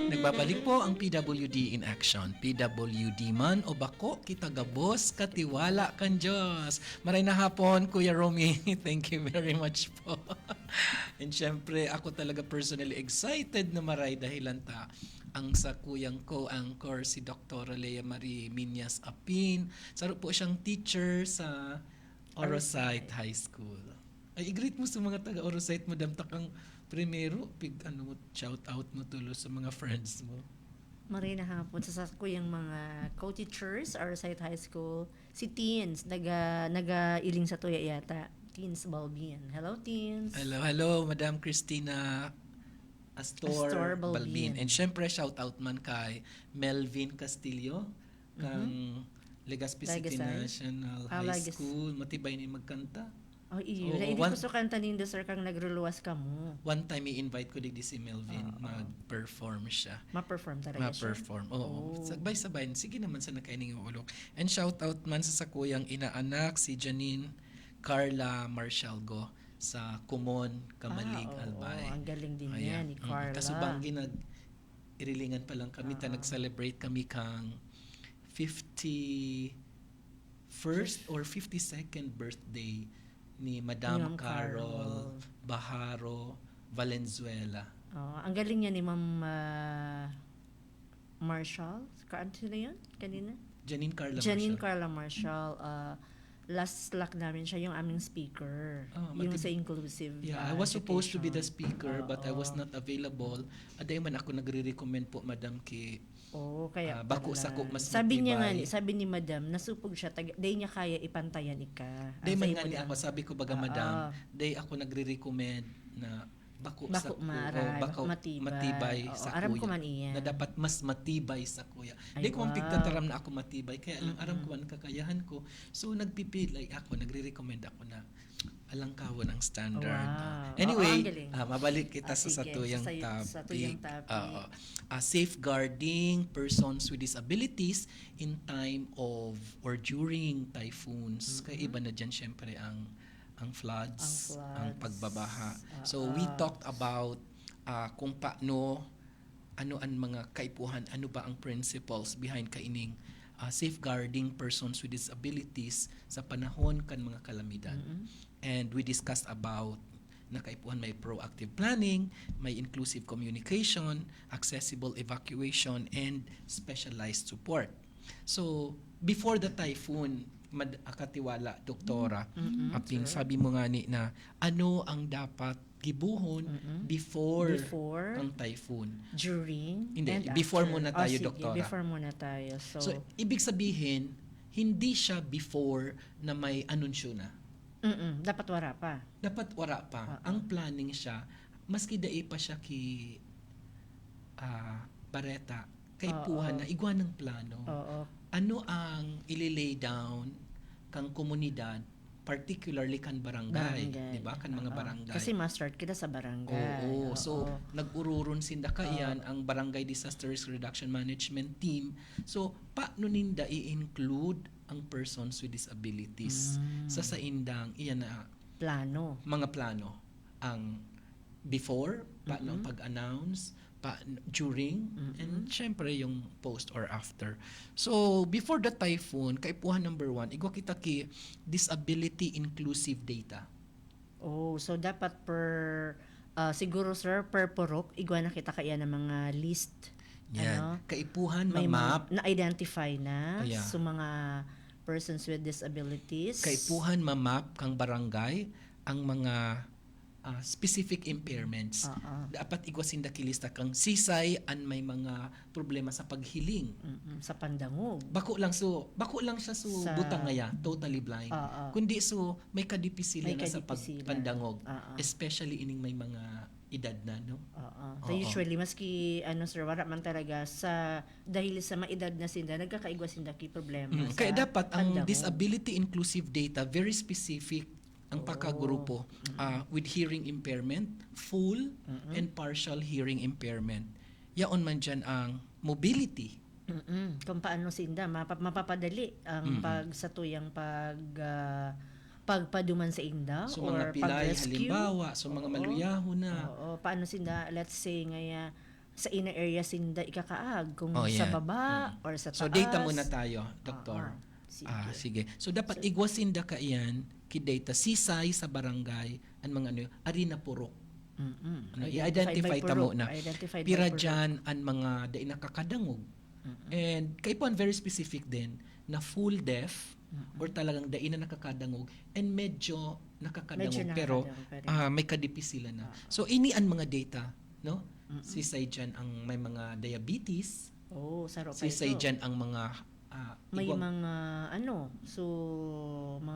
Nagbabalik po ang PWD in action. PWD man o bako, kita gabos, katiwala kan Diyos. Maray na hapon, Kuya Romy. Thank you very much po. And syempre, ako talaga personally excited na maray dahilan ta ang sa kuyang co-anchor si Dr. Lea Marie Minyas Apin. Saro po siyang teacher sa Orosite High School. Ay, i-greet mo sa mga taga Orosite, Madam Takang primero, shout out mo tulo sa mga friends mo. Marina hapon sa ko yung mga co-teachers Orosite High School, si Teens, naga-iling sa tuya yata. Teens Balbian. Hello, Teens. Hello, Madam Christina Astor Balbin. And syempre, shout out man kay Melvin Castillo, kang Legazpi City National High School. Matibay ni magkanta. Oh, iyo. Hindi ko so kanta nindo, sir, kang nagruluwas ka mo. One time, i-invite ko digdi si Melvin, mag-perform siya. Ma-perform talaga siya? Ma-perform, oo. Sabay-sabay. Sige naman sa nakaining ulok. And shout out man sa sakuyang inaanak, si Janine Carla Marcialgo sa Kumon, Kamalig, Albay. Ang galing din niya ni Carla. Kasubanggi irilingan pa lang kami, nag-celebrate kami kang 51st or 52nd birthday ni Madam Carol Baharo Valenzuela. Ang galing niya ni Ma'am Marshall. Kaano sila yun kanina? Janine Carla Marshall. Last slot namin siya yung aming speaker. Yung sa inclusive. Yeah, I was supposed to be the speaker but I was not available. Aday man ako nagre-recommend po, Madam, ki kaya bako sa ko mas sabi niya nga sabi ni Madam, nasupog siya, day niya kaya ipantayan ika. Day man nga ni ako, sabi ko baga Madam, day ako nagre-recommend na bako sa matibay sa aram kuya. Ko man iyan. Na dapat mas matibay sa kuya. Di ko pigtataram na ako matibay, kaya lang aram ko man kakayahan ko. So nagpipilay ako, nagre-recommend ako na alangkawon ang standard. Wow. Anyway, mabalik kita sa tuyang topic. Safeguarding persons with disabilities in time of or during typhoons. Kaya iba na dyan syempre ang floods, ang pagbabaha. So we talked about kung paano, ano ang mga kaipuhan, ano ba ang principles behind kaining safeguarding persons with disabilities sa panahon kan mga kalamidad. And we discussed about na kaipuhan may proactive planning, may inclusive communication, accessible evacuation, and specialized support. So, before the typhoon, akatiwala, Doktora, Aping, sabi mo nga ni na ano ang dapat gibuhon before ang typhoon? During? Hindi, before muna tayo, Doktora. Before muna tayo. So, ibig sabihin, hindi siya before na may anunsyo na. Dapat wala pa. Dapat wala pa. Ang planning siya, maski dai pa siya ki Bareta, kaipuhan na igwa ng plano. Ano ang ililay down kang komunidad, particularly kan barangay. Di ba? Kan mga barangay. Kasi ma-start kita sa barangay. So, nag-ururun sinda kayan ang Barangay Disaster Risk Reduction Management Team. So, paano ninda i-include ang persons with disabilities sa indang iyan na mga plano? Ang before, paano ang pag-announce, during, and syempre yung post or after. So, before the typhoon, kaipuhan number 1, igwa kita ki disability inclusive data. So dapat siguro sir, per purok, igwa na kita kaya ng mga list. Yan. Kaipuhan, map. Na-identify na sa mga persons with disabilities. Kaipuhan, map kang barangay, ang mga specific impairments. Dapat igwasin dakilista kang sisay an may mga problema sa paghiling. Sa pandangog. Bako lang siya sa butang ngaya, totally blind. Kundi may kadipisilan na sa pandangog. Especially ining may mga edad na, no? Usually, maski, sir, wala man talaga dahil sa maedad na sinda, nagkakaigwa sinda ki problema. Kaya dapat ang disability inclusive data, very specific ang pakagrupo with hearing impairment, full and partial hearing impairment. Yaon man dyan ang mobility. Kung paano sinda, mapapadali ang pagsatuyang pagpaduman sa inda so, or mga pilay, pag-rescue. Halimbawa, so mga maluyaho na. Paano sinda, let's say, ngaya, sa inner area sinda ikakaag kung Oh, sa yan. baba or sa taas. So data muna tayo, Doktor. Sige. Sige. So dapat igwasin da ka iyan kidata sisay sa barangay ang mga ano arena purok. Ano, i-identify ta mo na. Identified by Pira purok. dyan ang mga dai nakakadangog. And kay po very specific din na full deaf or talagang dai na nakakadangog and medyo nakakadangog pero may kadipi sila na. So ini ang mga data, no? Sisay dyan ang may mga diabetes, saro pa sisay ito. dyan ang mga May mga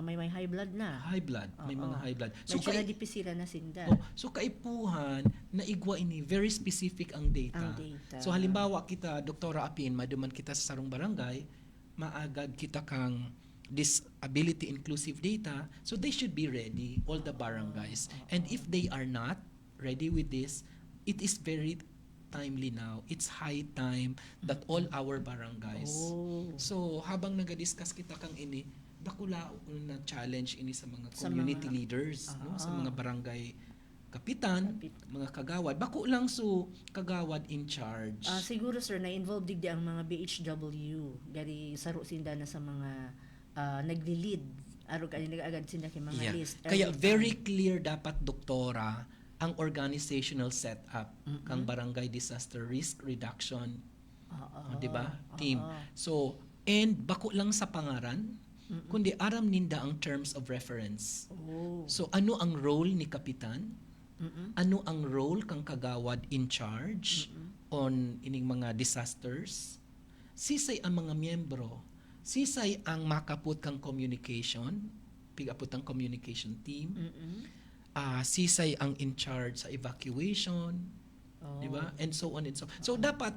may high blood na. high blood, may mga high blood. So medyo nadipisilan na sinda. So kaipuhan na igwa ini very specific ang data. So halimbawa kita Doktora Apin maduman kita sa sarong barangay, maagad kita kang disability inclusive data, so they should be ready all the barangays. And if they are not ready with this, it is very timely now. It's high time that all our barangays. So habang naga-discuss kita kang ini, dakula na challenge ini sa mga community leaders, no, sa mga barangay kapitan, mga kagawad. Bako lang so kagawad in charge. Siguro sir na-involved digdi ang mga BHW, gari saro sinda na sa mga nagli-lead. Aro kanila agad sinda kay mga list. Kaya very clear dapat doktora ang organizational setup kang barangay disaster risk reduction, di ba? Team. So, and bako lang sa pangaran, kundi aram ninda ang terms of reference. So, ano ang role ni kapitan? Ano ang role kang kagawad in charge on ining mga disasters? Sisay ang mga miyembro. Sisay ang makaput kang communication, pigaput ang communication team. Sisay ang in charge sa evacuation, di ba? And so on and so. So dapat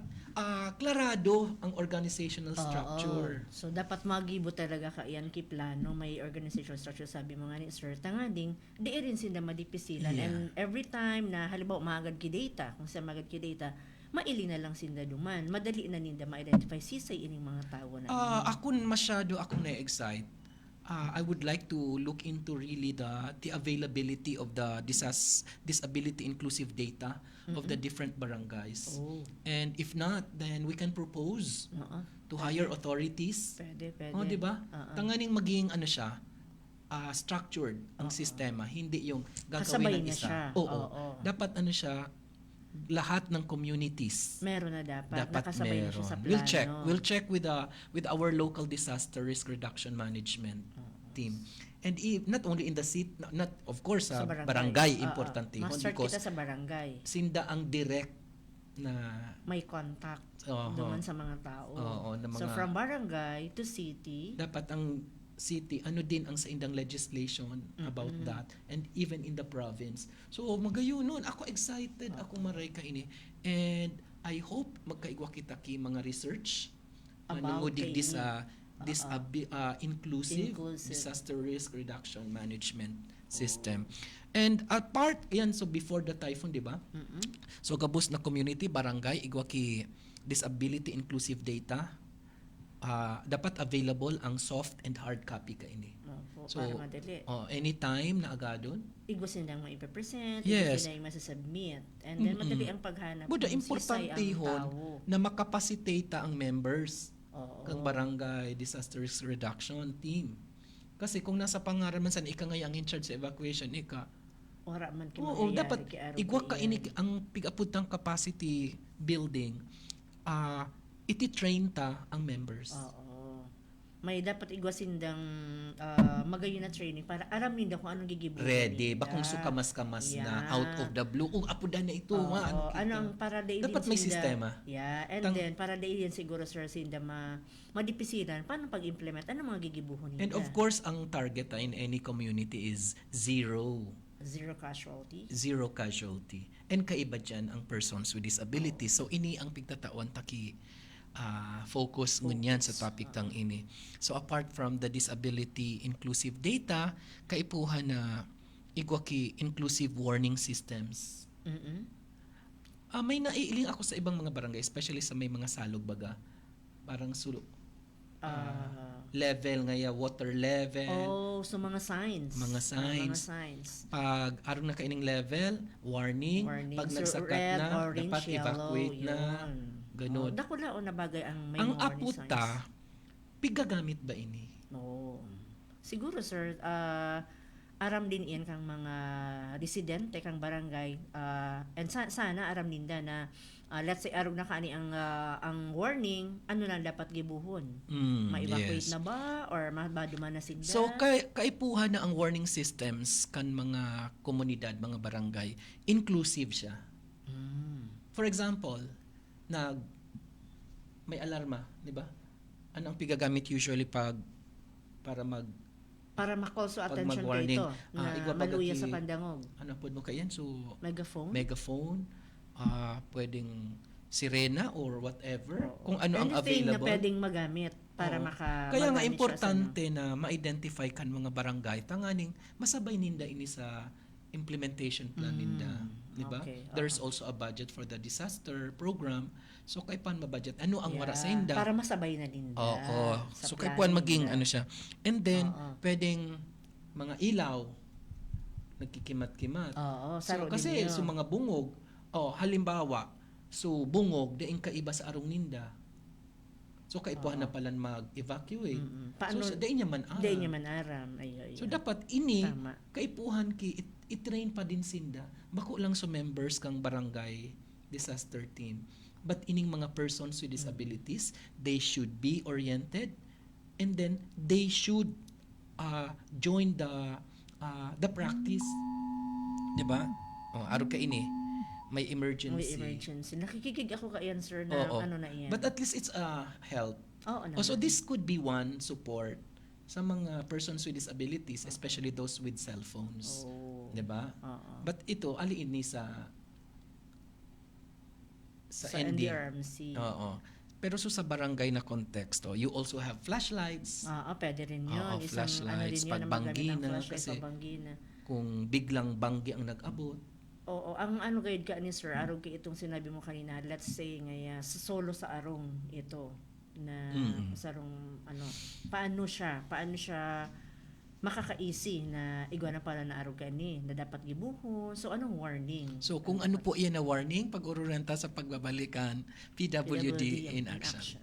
klarado ang organizational structure. So dapat magibo talaga ka iyan ki plano, may organizational structure sabi mga ni sir tangading di rin sila madipisilan and every time na halimbawa maagad ki data, kung sa magad ki data maili na lang sinda duman, madali na ninda ma-identify sisay ining mga tao na. Ako na-excite. I would like to look into really the availability of the disability inclusive data of the different barangays. And if not, then we can propose to higher authorities. Pwede. Di ba? Tanganing maging structured ang sistema, hindi yung Kasabay gagawin ng na isa. siya. Dapat siya lahat ng communities. Meron na dapat nakasabay na siya sa plano. We'll check with our local disaster risk reduction management team. And not only in the city, not of course sa barangay importante. Start kita sa barangay. Sinda ang direct na may contact doon sa mga tao. So from barangay to city, dapat ang city, din ang sa indang legislation about that, and even in the province. So, magayon nun. Ako excited, ako maray ka ini. And I hope magkaigwa kita ki mga research nangudig this inclusive disaster risk reduction management system. And part, so before the typhoon, di ba? So, gabos na community, barangay, igwa ki disability inclusive data, dapat available ang soft and hard copy ka ini. So, para madali. Anytime na agadon. Igwas nilang maipapresent, yes. igwas nilang masasubmit. And then, madali ang paghanap. Buda, importante hon na makapacitate ang members ng barangay disaster risk reduction team. Kasi kung nasa pangaran man san ika nga ang in charge sa evacuation, wala man dapat igwa ka ini ang pig-apud ng capacity building. Iti-train ta ang members. May dapat igwasin dang magayon na training para aram ninda kung anong gigibuhin. Ready. Bakong sukamas-kamas na out of the blue. Apuda na ito. Anong para dapat may sistema. And then para din siguro sir sinda madipisilan paano pag-implement anong mga gigibuhon nila. And of course, ang target in any community is zero casualty. And kaiba dyan ang persons with disabilities. So ini ang pigtataon taki focus ngunyan sa topic tang ini. So apart from the disability inclusive data, kaipuhan na igwa ki inclusive warning systems. May naiiling ako sa ibang mga barangay, especially sa may mga salog baga. Parang level ngaya water level. so mga signs. Mga signs. Mga signs. Pag arong na kaining level, warning. Pag So, nagsakat red, na, orange, dapat yellow, evacuate na. yun. Ganun. Dakula o na bagay ang may Ang mga warning signs. aputa, pigagamit ba ini? Oo. Siguro sir, aram din iyan kang mga residente kang barangay and sana aram ninda na let's say arog na kani ang warning, ano na dapat gibuhon? Ma-evacuate Yes. na ba or mabaduman na sinda? So, kaipuhan na ang warning systems kan mga komunidad, mga barangay, inclusive siya. For example, may alarma, di ba? Ano ang pigagamit usually para ma-call so pag attention mag-warning, dito na igwa pag maluya aki- sa pandangog. ano po mo kayan? So, Megaphone? pwedeng sirena or whatever. Oo. Kung ano ang Anything na available. pwedeng magamit para Oo. maka Kaya nga magamit siya sa importante na ma-identify kan mga barangay tanganing masabay ninda ini sa implementation plan ninda, di ba? okay. There's also a budget for the disaster program. So kay pan ma-budget ano ang wara sa inda? para masabay na din Oo. sa So kay plano puan maging nila. ano siya. And then Oo. pwedeng mga ilaw nagkikimat-kimat. Oo, So saro kasi din yun. so mga bungog, halimbawa, so bungog daing kaiba sa arong ninda. So kaipuhan na palan mag-evacuate. Paano So daing niya man aram. Day niya man aram. Ay. So dapat ini Tama. kaipuhan ki i-train pa din sinda. Bako lang so members kang barangay disaster team. But ining mga persons with disabilities, they should be oriented and then they should join the practice. 'Di ba? Aro ka ini may emergency. May emergency. Nakikigig ako ka yan, sir, na Oo. ano na yan. But at least it's help. Oo, So this could be one support sa mga persons with disabilities, especially those with cell phones. Oh. 'Di ba? Oo. But ito aliin ni sa Sa ending. NDRMC. Oo. Pero sa barangay na konteksto, you also have flashlights. Pwede rin yun. Oo, Isang flashlights, ano rin yun, na magamit pagbanggi ang na, flashlight, kasi- pagbanggi na. Kung biglang banggi ang nag-abot. Oo, ang ano gayud ka ni sir, arog ka itong sinabi mo kanina, let's say ngaya solo sa arong ito na sa arong paano siya makaka-easy na igwa na pala na arog ka ni na dapat gibuhon. So anong warning? So kung ano po iyan na warning, pag-ururenta sa pagbabalikan, PWD in action.